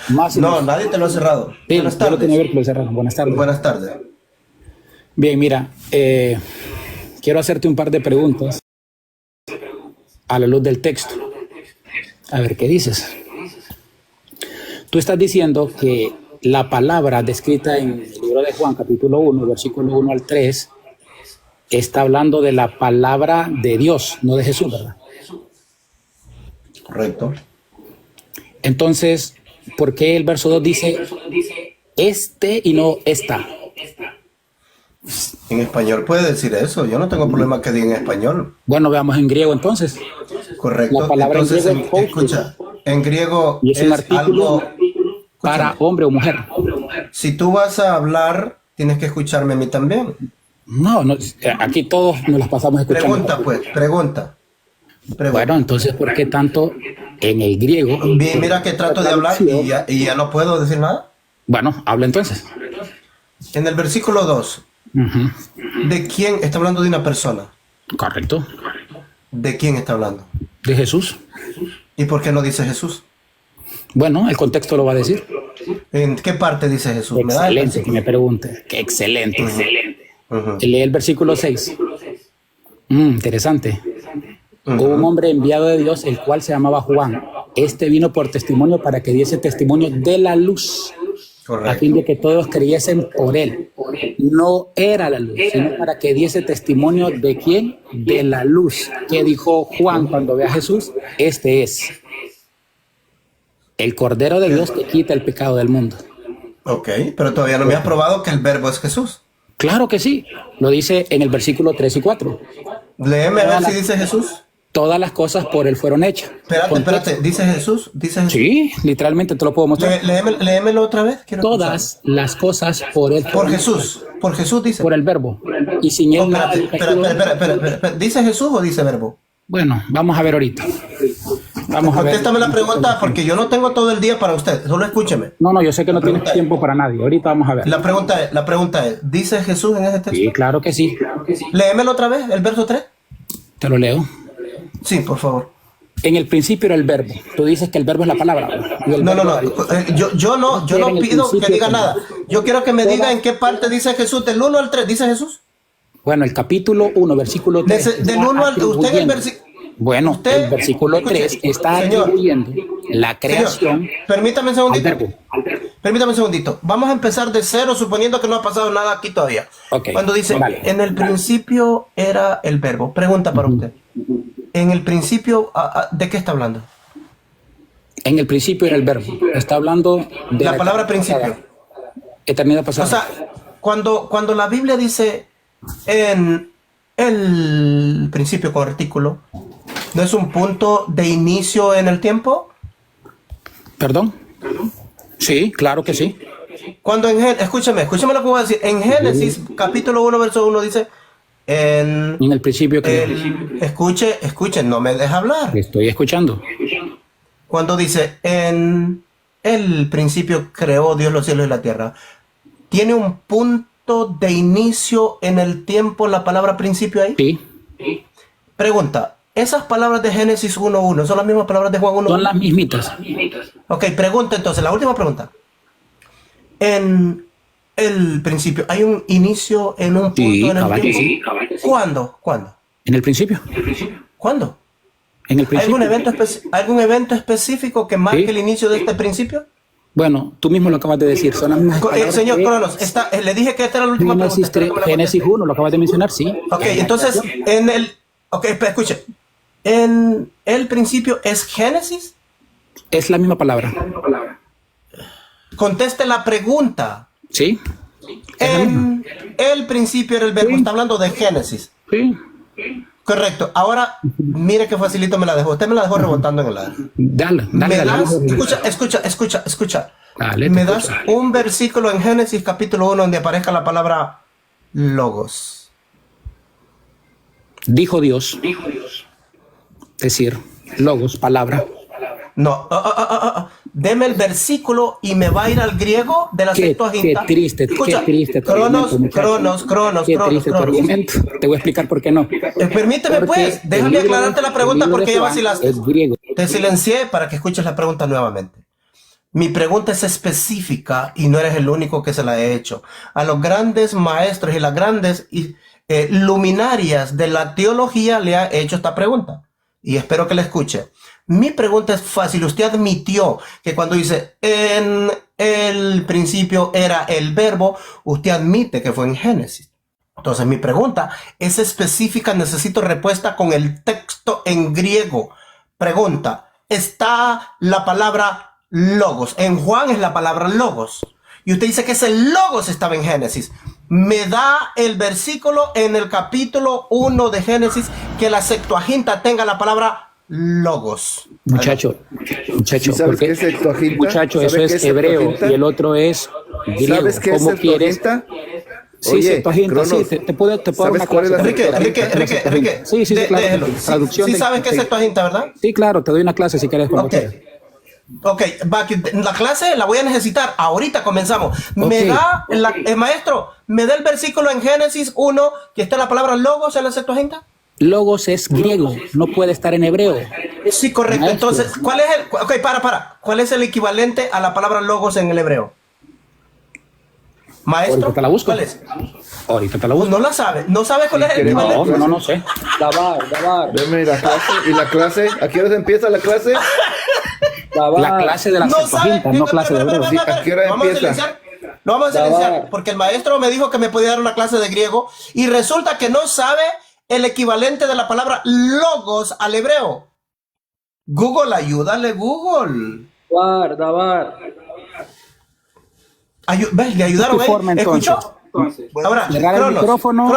No, nadie te lo ha cerrado. Sí, Buenas yo lo tardes. tenía que ver que lo cerraron. Buenas tardes. Buenas tardes. Bien, mira, quiero hacerte un par de preguntas a la luz del texto. A ver qué dices. Tú estás diciendo que la palabra descrita en el libro de Juan, capítulo 1, versículo 1 al 3, está hablando de la palabra de Dios, no de Jesús, ¿verdad? Correcto. Entonces, ¿por qué el verso 2 dice este y no esta? En español puede decir eso. Yo no tengo problema que diga en español. Bueno, veamos en griego entonces. Correcto. La palabra Entonces, en griego es escucha, en griego y es un artículo algo. para Escúchame, hombre o mujer. si tú vas a hablar, tienes que escucharme a mí también. No, aquí todos nos las pasamos escuchando. Pregunta, pues, pregunta. Bueno, entonces, ¿por qué tanto en el griego? Mira que trato de hablar y ya no puedo decir nada. Bueno, habla entonces. En el versículo 2, ¿de quién está hablando? De una persona. Correcto. ¿De quién está hablando? De Jesús. ¿Y por qué no dice Jesús? Bueno, el contexto lo va a decir. ¿En qué parte dice Jesús? Excelente que me pregunte. Qué excelente. Lee el versículo 6. Interesante. Hubo un hombre enviado de Dios, el cual se llamaba Juan. Este vino por testimonio para que diese testimonio de la luz. Correcto. A fin de que todos creyesen por él. No era la luz, sino para que diese testimonio de quién, de la luz. ¿Qué dijo Juan cuando ve a Jesús? Este es el Cordero de Dios que quita el pecado del mundo. Ok, pero todavía no me has probado que el verbo es Jesús. Claro que sí, lo dice en el versículo 3 y 4. Léeme a ver si dice Jesús. Todas las cosas por él fueron hechas. Espérate, ¿dice Jesús? ¿Dice Jesús? Sí, literalmente te lo puedo mostrar. Léemelo otra vez. Quiero Todas las cosas por él. por Jesús dice. Por el verbo. Y sin él nada. Espera. ¿Dice Jesús o dice verbo? Bueno, vamos a ver ahorita. Vamos a ver. Contéstame la pregunta porque yo no tengo todo el día para usted. Solo escúcheme. No, yo sé que no tienes tiempo para nadie. Ahorita vamos a ver. La pregunta es, ¿dice Jesús en ese texto? Sí, claro que sí. Léemelo otra vez, el verso 3. Te lo leo. Sí, por favor. En el principio era el verbo. Tú dices que el verbo es la palabra. Y el No. verbo Yo no en el pido que principio diga con- nada. Yo quiero que me diga en qué parte dice Jesús. Del 1 al 3, ¿dice Jesús? Bueno, el capítulo 1, versículo 3. Del 1 al 3. Usted en el versículo... Bueno, Usted- el versículo escuche, 3 está señor. atribuyendo la creación Señor, permítame un al segundito. verbo. Permítame un segundito. Vamos a empezar de cero, suponiendo que no ha pasado nada aquí todavía. Ok, Cuando dice, vale. en el principio era el verbo. Pregunta para usted. En el principio, ¿de qué está hablando? En el principio era el verbo. Está hablando de La palabra eternidad principio. pasada. Eternidad O pasada. sea, cuando la Biblia dice en el principio con artículo, ¿no es un punto de inicio en el tiempo? ¿Perdón? Sí, claro que sí. Cuando escúchame lo que voy a decir. En Génesis, capítulo 1, verso 1 dice, en En el principio que escuche, no me deja hablar. estoy escuchando. Cuando dice, en el principio creó Dios los cielos y la tierra, ¿tiene un punto de inicio en el tiempo la palabra principio ahí? Sí, Pregunta, ¿esas palabras de Génesis 1.1 son las mismas palabras de Juan 1.1? son las mismitas. Ok, pregunta entonces, la última pregunta. En el principio, ¿hay un inicio en un punto Sí, en el cabal que tiempo? sí. ¿Cuándo? En el principio. ¿Cuándo? En el ¿Hay principio. algún evento específico que marque Sí. el inicio de este principio? Bueno, tú mismo lo acabas de decir. Son las mismas palabras Señor que Cronos, le dije que esta era la última Génesis, pregunta. espero que me la Génesis conteste. 1, lo acabas de mencionar, sí. Ok, entonces, escuche. ¿En el principio es Génesis? Es la misma palabra. Conteste la pregunta. ¿Sí? Es la misma. En el principio era el verbo. Sí. Está hablando de Génesis. Sí. Correcto. Ahora, mire qué facilito me la dejó. Usted me la dejó rebotando en el aire. Dale. ¿Me das? Escucha. Dale, ¿Me te das escucho. un versículo en Génesis capítulo 1 donde aparezca la palabra logos? Dijo Dios. Decir, logos, palabra. No. Deme el versículo y me va a ir al griego de la Septuaginta. Qué triste tu Cronos. Qué triste tu argumento. Te voy a explicar por qué no. Permíteme Porque pues, el déjame libro aclararte de- la pregunta el libro porque de ya Juan vacilaste. es griego. Te silencié para que escuches la pregunta nuevamente. Mi pregunta es específica y no eres el único que se la he hecho. A los grandes maestros y las grandes luminarias de la teología le ha hecho esta pregunta. Y espero que la escuche. Mi pregunta es fácil. Usted admitió que cuando dice en el principio era el verbo, usted admite que fue en Génesis. Entonces mi pregunta es específica. Necesito respuesta con el texto en griego. Pregunta. Está la palabra logos. En Juan es la palabra logos. Y usted dice que ese logos estaba en Génesis. Me da el versículo en el capítulo 1 de Génesis que la Septuaginta tenga la palabra logos. Muchacho, ¿Sí sabes qué es Septuaginta? Muchacho, ¿Sabes eso qué es hebreo Septuaginta? y el otro es griego. ¿Sabes qué es ¿Cómo quieres? Septuaginta? Sí, Oye, Septuaginta, sí, Cronos, te puedo dar ¿sabes una cuál es clase. la Enrique. Sí, claro. Déjelo. Traducción Sí de- sabes qué es Septuaginta, ¿verdad? Sí, claro, te doy una clase si quieres. cuando Ok. quieras. Ok, la clase la voy a necesitar. Ahorita comenzamos. Me Ok. da, el maestro, me da el versículo en Génesis 1 que está la palabra logos en la Septuaginta. Logos es griego, no puede estar en hebreo. Sí, correcto. Maestro. Entonces, ¿cuál es el? Ok, para. ¿Cuál es el equivalente a la palabra logos en el hebreo? Maestro, Ahorita te la busco. ¿cuál es? Ahorita te la busco. No la sabe. ¿No sabe cuál Sí, es el queremos. equivalente? No sé. Dabar. Deme la clase. ¿Y la clase? ¿A qué hora empieza la clase? La clase de la Septuaginta, no clase de hebreo. Sí, ¿a qué hora Lo vamos a empieza? silenciar. Lo vamos a silenciar porque el maestro me dijo que me podía dar una clase de griego y resulta que no sabe el equivalente de la palabra logos al hebreo. Google, ayúdale, Google. Dabar. ¿Ves? Le ayudaron ¿De a qué forma, él. entonces? ¿Escuchó? Ahora, Cerrar el micrófono.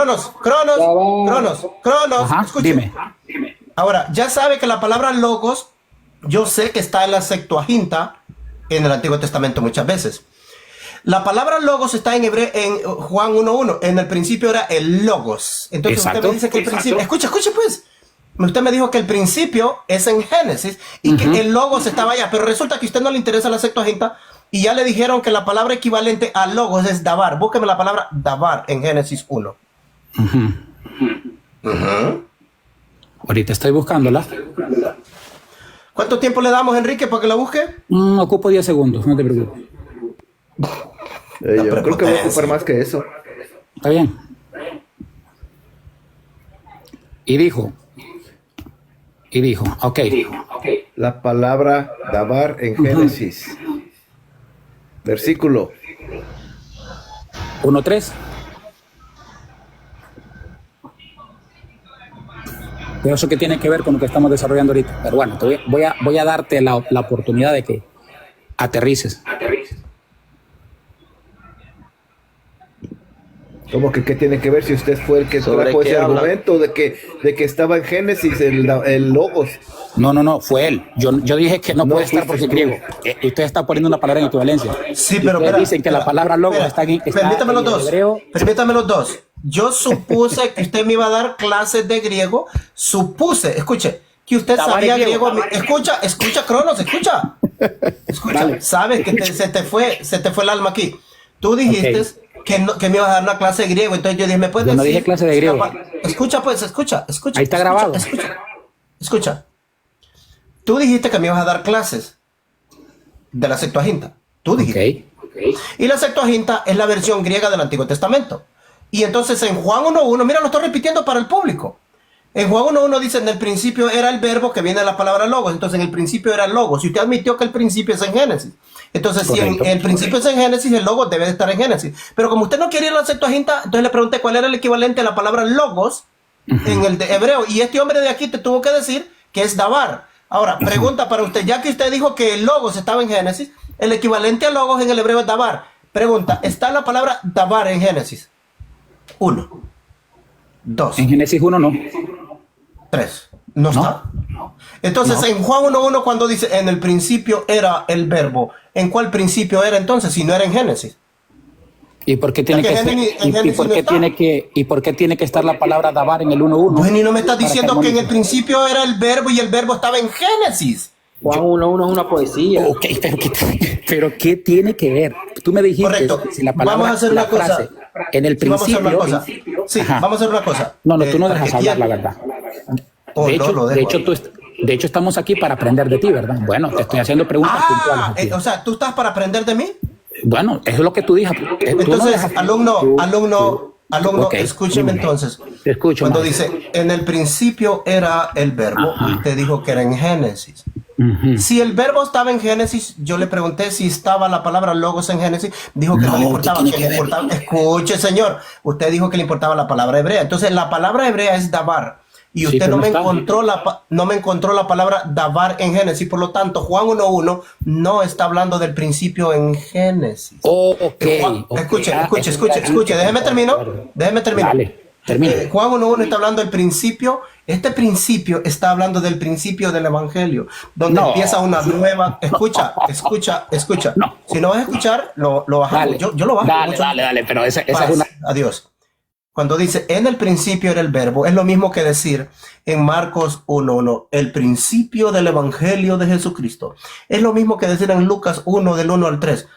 Cronos, Ajá, escuche. dime. Ahora, ya sabe que la palabra logos, yo sé que está en la Septuaginta, en el Antiguo Testamento muchas veces. La palabra logos está en hebreo, en Juan 1:1. En el principio era el logos. Entonces Exacto, usted me dice que el principio... Escucha pues. Usted me dijo que el principio es en Génesis y que el logos estaba allá. Pero resulta que a usted no le interesa la Septuaginta y ya le dijeron que la palabra equivalente a logos es dabar. Búsqueme la palabra dabar en Génesis 1. Ahorita estoy buscándola. ¿Cuánto tiempo le damos, Enrique, para que la busque? Ocupo 10 segundos, no te preocupes. Yo creo que voy a ocupar más que eso. ¿Está bien? Y dijo, ok. La palabra dabar en Génesis. Versículo. 1:3. Pero eso que tiene que ver con lo que estamos desarrollando ahorita. Pero bueno, voy a darte la oportunidad de que aterrices. ¿Cómo que qué tiene que ver si usted fue el que ¿Sobre trajo qué ese habla? argumento de que estaba en Génesis el logos? No, fue él. Yo dije que no No, puede estar fuiste porque es tú. griego. Usted está poniendo una palabra en equivalencia. Sí, Y pero ustedes dicen que la palabra logos está en permítame los en dos. hebreo. Permítame los dos. Yo supuse que usted me iba a dar clases de griego. Supuse, escuche, que usted Dabar sabía es griego. griego. Escucha, Cronos, escucha. Dale. Sabes que se te fue el alma aquí. Tú dijiste que me ibas a dar una clase de griego. Entonces yo dije, ¿me puedes Yo no decir? dije clase de griego. Escucha. Ahí está grabado. Escucha. Tú dijiste que me ibas a dar clases de la Septuaginta. Tú dijiste. Ok. Y la Septuaginta es la versión griega del Antiguo Testamento. Y entonces en Juan 1:1, mira, lo estoy repitiendo para el público. En Juan 1:1 dice, en el principio era el verbo que viene de la palabra logos. Entonces en el principio era logos. Y usted admitió que el principio es en Génesis. Entonces Correcto. si el principio es en Génesis, el logos debe de estar en Génesis. Pero como usted no quiere ir a la Septuaginta, entonces le pregunté cuál era el equivalente a la palabra logos en el de hebreo. Y este hombre de aquí te tuvo que decir que es dabar. Ahora, pregunta para usted, ya que usted dijo que el logos estaba en Génesis, el equivalente a logos en el hebreo es dabar. Pregunta, ¿está la palabra dabar en Génesis? 1, 2, En Génesis 1 no. 3. ¿No está? Entonces, en Juan 1:1, cuando dice, en el principio era el verbo, ¿en cuál principio era entonces, si no era en Génesis? ¿Y por qué tiene Es que que ser- Génesis y no por qué está. tiene que estar la palabra dabar en el 1:1? Bueno, y no me estás Para diciendo que en el armonice. principio era el verbo y el verbo estaba en Génesis. Juan 1:1 es una poesía. Ok, pero ¿qué tiene que ver? Tú me dijiste Correcto. si la palabra, Vamos a hacer la una cosa. frase, en el Sí, vamos a hacer principio. una cosa. Sí, Ajá. vamos a hacer una cosa. No, tú no para dejas que hablar, quede- la verdad. Oh, de no, hecho, lo de dejo hecho ahí. De hecho, estamos aquí para aprender de ti, ¿verdad? Bueno, te estoy haciendo preguntas puntuales. Ah, a ti. o sea, ¿tú estás para aprender de mí? Bueno, eso es lo que tú dices. Entonces, alumno, Ok, escúcheme dime. entonces. Te escucho, Cuando maestro. dice, en el principio era el verbo, Ajá. usted dijo que era en Génesis. Ujú. Si el verbo estaba en Génesis, yo le pregunté si estaba la palabra logos en Génesis, dijo que no le No, importaba, ¿qué tiene que que le ver? importaba. Escuche, señor, usted dijo que le importaba la palabra hebrea. Entonces, la palabra hebrea es davar. Y Sí, usted pero no no me está. no me encontró la palabra davar en Génesis. Por lo tanto, Juan 1.1 no está hablando del principio en Génesis. Oh, ok. Escuche, Ah, escuche, eso era escuche, escuche, déjeme termino. Déjeme terminar. Dale, termina. Juan 1.1 está hablando del principio. Este principio está hablando del principio del Evangelio, donde No. empieza una nueva. Escucha. No. Si no vas a escuchar, lo bajamos. Dale, Yo lo bajo. dale, pero esa Paz, es una... Adiós. Cuando dice en el principio era el verbo, es lo mismo que decir en Marcos 1.1, el principio del Evangelio de Jesucristo. Es lo mismo que decir en Lucas 1, del 1 al 3.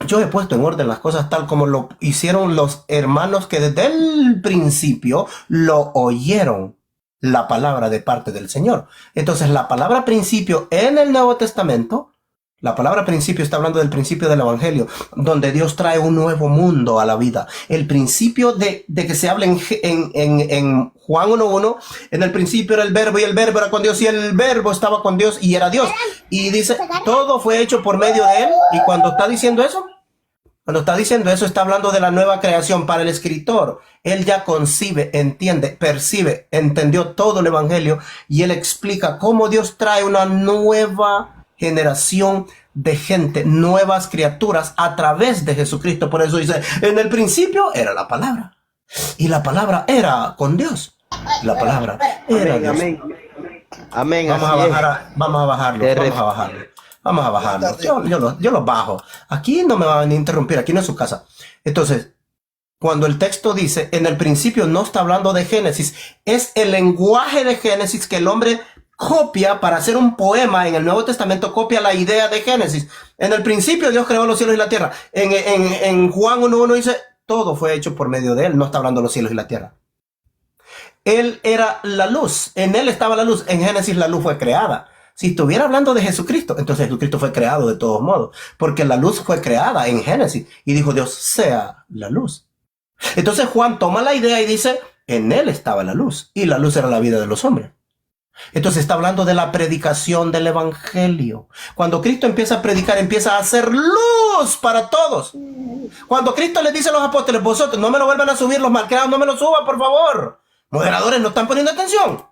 Yo he puesto en orden las cosas tal como lo hicieron los hermanos que desde el principio lo oyeron la palabra de parte del Señor. Entonces, la palabra principio en el Nuevo Testamento, la palabra principio está hablando del principio del Evangelio, donde Dios trae un nuevo mundo a la vida. El principio de que se habla en Juan 1.1, en el principio era el verbo y el verbo era con Dios y el verbo estaba con Dios y era Dios. Y dice, todo fue hecho por medio de él. Y cuando está diciendo eso, está hablando de la nueva creación para el escritor. Él ya concibe, entiende, percibe, entendió todo el Evangelio y él explica cómo Dios trae una nueva generación de gente, nuevas criaturas a través de Jesucristo. Por eso dice, en el principio era la palabra y la palabra era con Dios. La palabra era Dios. Amén. Vamos a bajarlo. Te Vamos a bajarlo. Yo los bajo. Aquí no me van a interrumpir, aquí no es su casa. Entonces, cuando el texto dice, en el principio no está hablando de Génesis, es el lenguaje de Génesis que el hombre copia para hacer un poema. En el Nuevo Testamento copia la idea de Génesis. En el principio Dios creó los cielos y la tierra. En Juan 1.1 dice, todo fue hecho por medio de él. No está hablando de los cielos y la tierra. Él era la luz. En él estaba la luz. En Génesis la luz fue creada. Si estuviera hablando de Jesucristo, entonces Jesucristo fue creado de todos modos. Porque la luz fue creada en Génesis. Y dijo Dios, sea la luz. Entonces Juan toma la idea y dice, en él estaba la luz. Y la luz era la vida de los hombres. Entonces está hablando de la predicación del Evangelio. Cuando Cristo empieza a predicar, empieza a hacer luz para todos. Cuando Cristo les dice a los apóstoles, vosotros no me lo vuelvan a subir, los malcriados no me lo suban, por favor. Moderadores, no están poniendo atención.